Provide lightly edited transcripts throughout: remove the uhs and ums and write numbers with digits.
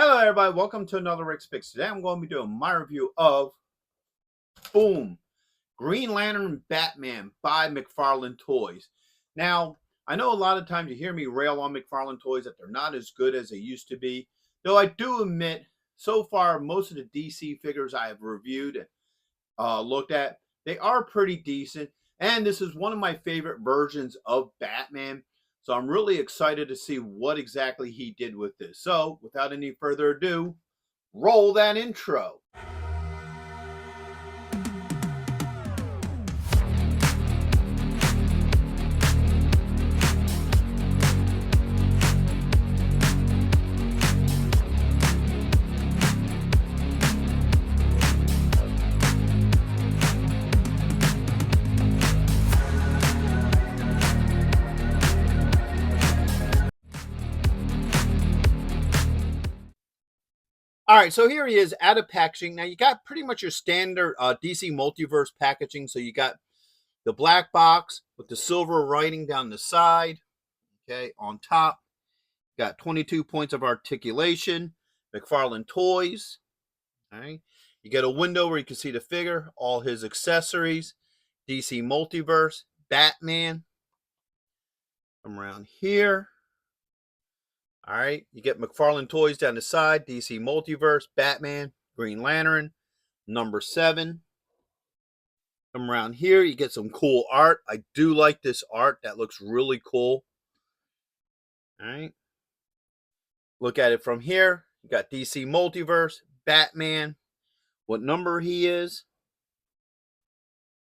Hello everybody, welcome to another Rick's Picks. Today I'm going to be doing my review of Boom! Green Lantern Batman by McFarlane Toys. Now, I know a lot of times you hear me rail on McFarlane Toys that they're not as good as they used to be. Though I do admit, so far, most of the DC figures I have reviewed and looked at, they are pretty decent. And this is one of my favorite versions of Batman. So I'm really excited to see what exactly he did with this. So, without any further ado, roll that intro. All right, so here he is out of packaging. Now you got pretty much your standard DC multiverse packaging. So you got the black box with the silver writing down the side. Okay, on top, got 22 points of articulation. McFarlane Toys. All right, you get a window where you can see the figure, all his accessories, DC multiverse, Batman. Come around here. All right, you get McFarlane Toys down the side, DC Multiverse, Batman, Green Lantern, number 7. Come around here, you get some cool art. I do like this art. That looks really cool. All right. Look at it from here. You got DC Multiverse, Batman, what number he is.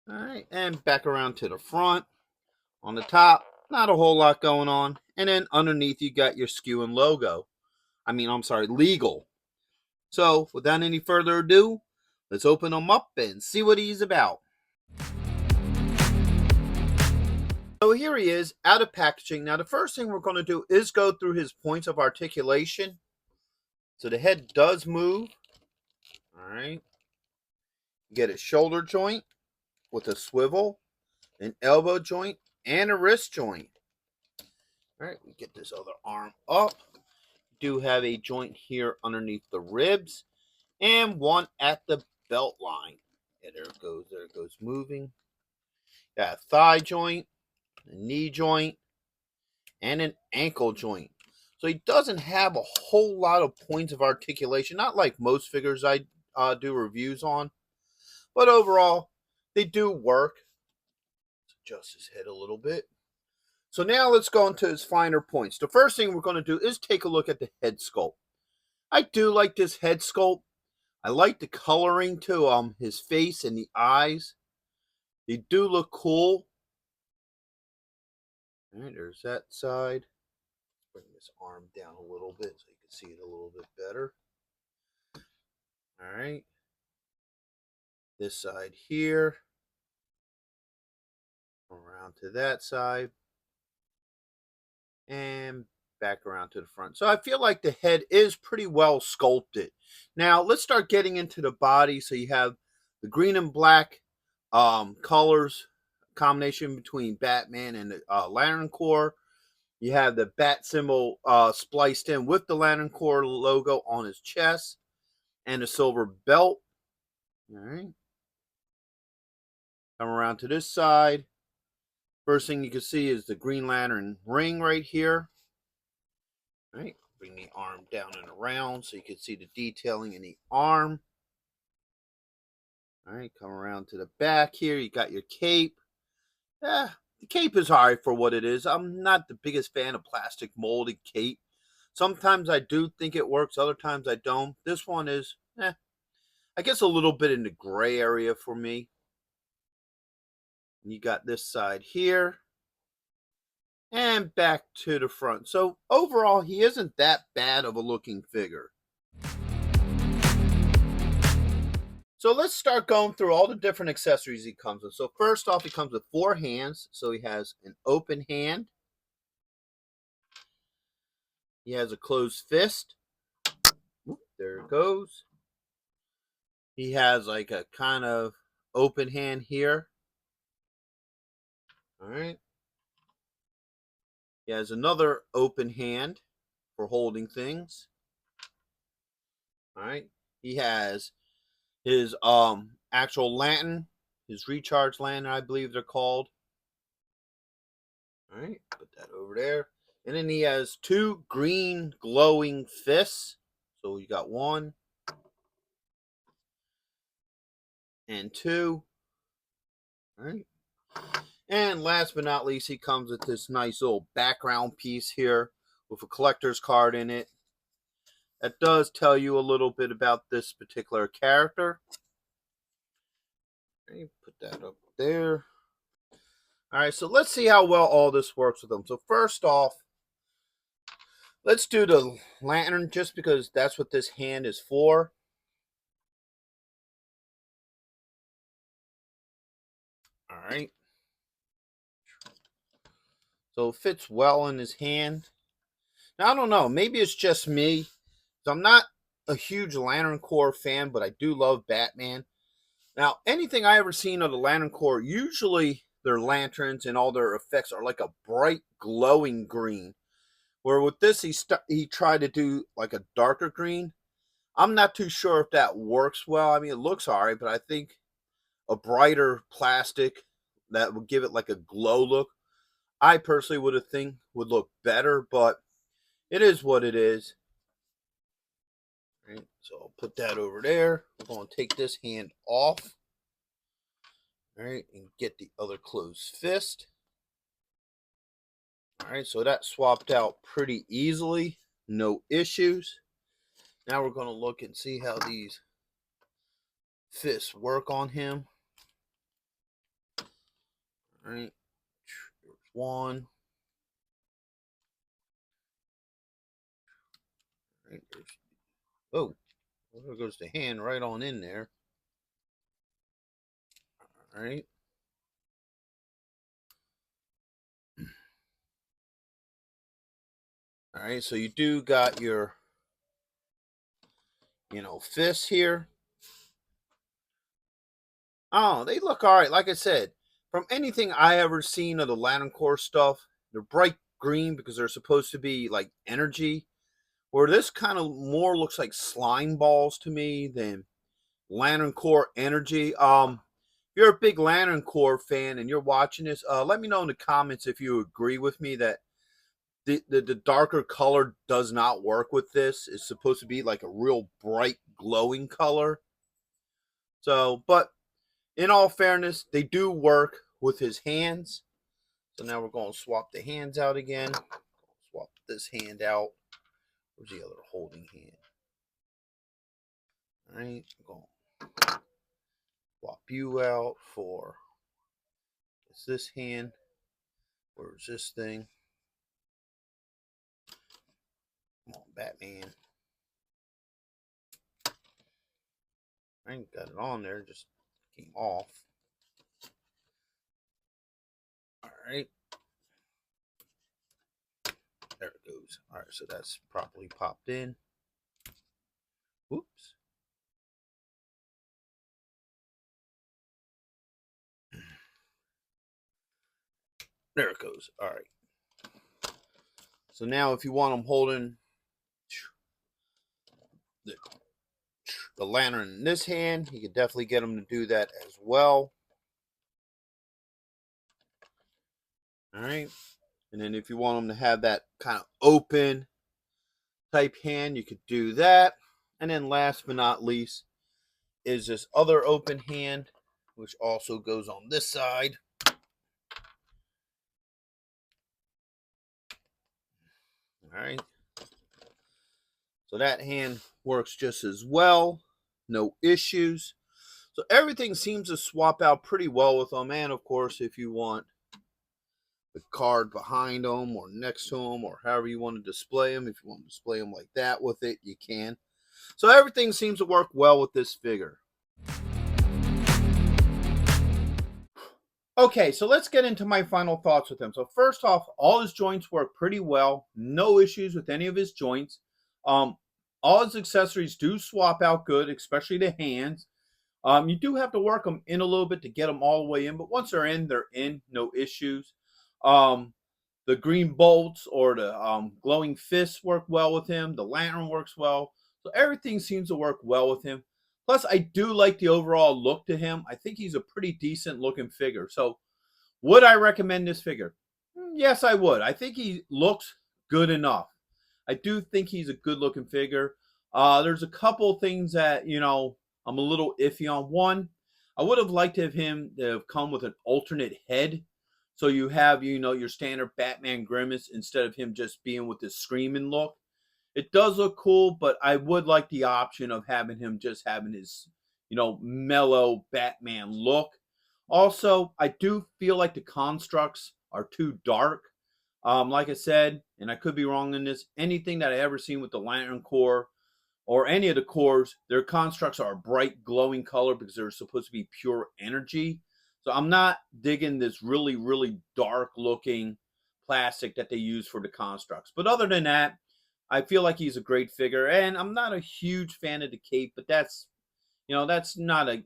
All right, and back around to the front. On the top, not a whole lot going on. And then underneath, you got your SKU and logo. Legal. So, without any further ado, let's open him up and see what he's about. So here he is, out of packaging. Now, the first thing we're going to do is go through his points of articulation. So the head does move. All right. You get a shoulder joint with a swivel, an elbow joint, and a wrist joint. All right, we get this other arm up. Do have a joint here underneath the ribs and one at the belt line. Yeah, there it goes moving. Got a thigh joint, a knee joint, and an ankle joint. So he doesn't have a whole lot of points of articulation, not like most figures I do reviews on, but overall they do work. Let's adjust his head a little bit. So now let's go into his finer points. The first thing we're going to do is take a look at the head sculpt. I do like this head sculpt. I like the coloring to his face and the eyes. They do look cool. All right, there's that side. Bring this arm down a little bit so you can see it a little bit better. All right. This side here. Around to that side. And back around to the front. So I feel like the head is pretty well sculpted. Now let's start getting into the body. So you have the green and black colors, combination between Batman and the Lantern Corps. You have the bat symbol spliced in with the Lantern Corps logo on his chest and a silver belt. All right. Come around to this side. First thing you can see is the Green Lantern ring right here. All right, bring the arm down and around so you can see the detailing in the arm. All right, come around to the back here. You got your cape. The cape is alright for what it is. I'm not the biggest fan of plastic molded cape. Sometimes I do think it works. Other times I don't. This one is, I guess a little bit in the gray area for me. You got this side here. And back to the front. So overall, he isn't that bad of a looking figure. So let's start going through all the different accessories he comes with. So first off, he comes with 4 hands. So he has an open hand. He has a closed fist. There it goes. He has like a kind of open hand here. All right. He has another open hand for holding things. He has his actual lantern, his recharge lantern, I believe they're called. All right, put that over there. And then he has two green glowing fists. So you got one and two. All right. And last but not least, he comes with this nice little background piece here with a collector's card in it. That does tell you a little bit about this particular character. Okay, put that up there. All right, so let's see how well all this works with them. So first off, let's do the lantern just because that's what this hand is for. All right. So it fits well in his hand. Now, I don't know. Maybe it's just me. So I'm not a huge Lantern Corps fan, but I do love Batman. Now, anything I ever seen of the Lantern Corps, usually their lanterns and all their effects are like a bright, glowing green. Where with this, he tried to do like a darker green. I'm not too sure if that works well. I mean, it looks alright, but I think a brighter plastic that would give it like a glow look, I personally would have think would look better, but it is what it is. Right, so I'll put that over there. We're going to take this hand off. All right, and get the other closed fist. All right, so that swapped out pretty easily. No issues. Now we're going to look and see how these fists work on him. All right, there's one. All right, there's, oh, there goes the hand right on in there. All right. All right, so you do got your, fists here. Oh, they look all right. Like I said, from anything I ever seen of the Lantern Corps stuff, they're bright green because they're supposed to be like energy. Where this kind of more looks like slime balls to me than Lantern Corps energy. If you're a big Lantern Corps fan and you're watching this, let me know in the comments if you agree with me that the darker color does not work with this. It's supposed to be like a real bright glowing color. So, but in all fairness, they do work with his hands. So now we're going to swap the hands out again. Swap this hand out. Where's the other holding hand? All right, I'm going to swap you out for this hand. Where's this thing? Come on, Batman. I ain't got it on there, just came off. All right. There it goes. All right, so that's properly popped in. Whoops. There it goes. All right. So now if you want them holding the lantern in this hand, you can definitely get them to do that as well. All right. And then if you want them to have that kind of open type hand, you could do that. And then last but not least is this other open hand, which also goes on this side. All right. So that hand works just as well. No issues. So everything seems to swap out pretty well with them. And of course, if you want the card behind them or next to them or however you want to display them, if you want to display them like that with it, you can. So everything seems to work well with this figure. Okay, so let's get into my final thoughts with him. So first off, all his joints work pretty well. No issues with any of his joints. All his accessories do swap out good, especially the hands. You do have to work them in a little bit to get them all the way in, but once they're in, no issues. The green bolts or the glowing fists work well with him. The lantern works well. So everything seems to work well with him. Plus, I do like the overall look to him. I think he's a pretty decent looking figure. So would I recommend this figure? Yes, I would. I think he looks good enough. I do think he's a good looking figure. There's a couple things that, I'm a little iffy on. One, I would have liked to have him to have come with an alternate head. So you have, your standard Batman grimace instead of him just being with this screaming look. It does look cool, but I would like the option of having him just having his, mellow Batman look. Also, I do feel like the constructs are too dark. Like I said, and I could be wrong in this, anything that I ever seen with the Lantern Corps or any of the cores, their constructs are a bright glowing color because they're supposed to be pure energy. So I'm not digging this really, really dark looking plastic that they use for the constructs. But other than that, I feel like he's a great figure. And I'm not a huge fan of the cape, but that's not a,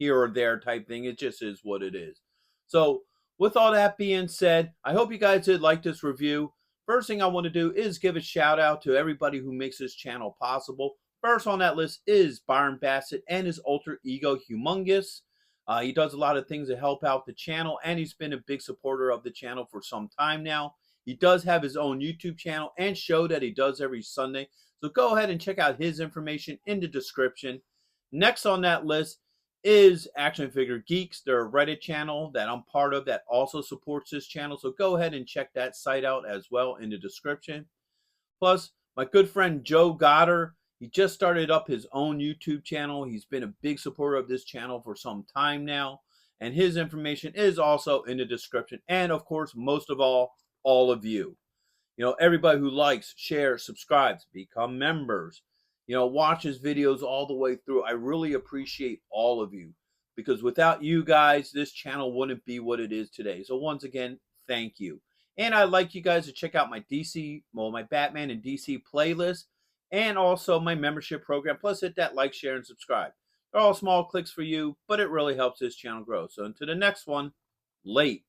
here or there type thing. It just is what it is. So with all that being said, I hope you guys did like this review. First thing I want to do is give a shout out to everybody who makes this channel possible. First on that list is Byron Bassett and his alter ego Humongous. He does a lot of things to help out the channel, and he's been a big supporter of the channel for some time now. He does have his own YouTube channel and show that he does every Sunday. So go ahead and check out his information in the description. Next on that list is Action Figure Geeks. They're a Reddit channel that I'm part of that also supports this channel. So go ahead and check that site out as well in the description. Plus, my good friend Joe Goddard, he just started up his own YouTube channel. He's been a big supporter of this channel for some time now. And his information is also in the description. And of course, most of all of you. Everybody who likes, shares, subscribes, become members, watches videos all the way through. I really appreciate all of you because without you guys, this channel wouldn't be what it is today. So once again, thank you. And I'd like you guys to check out my my Batman and DC playlist and also my membership program. Plus hit that like, share, and subscribe. They're all small clicks for you, but it really helps this channel grow. So until the next one, late.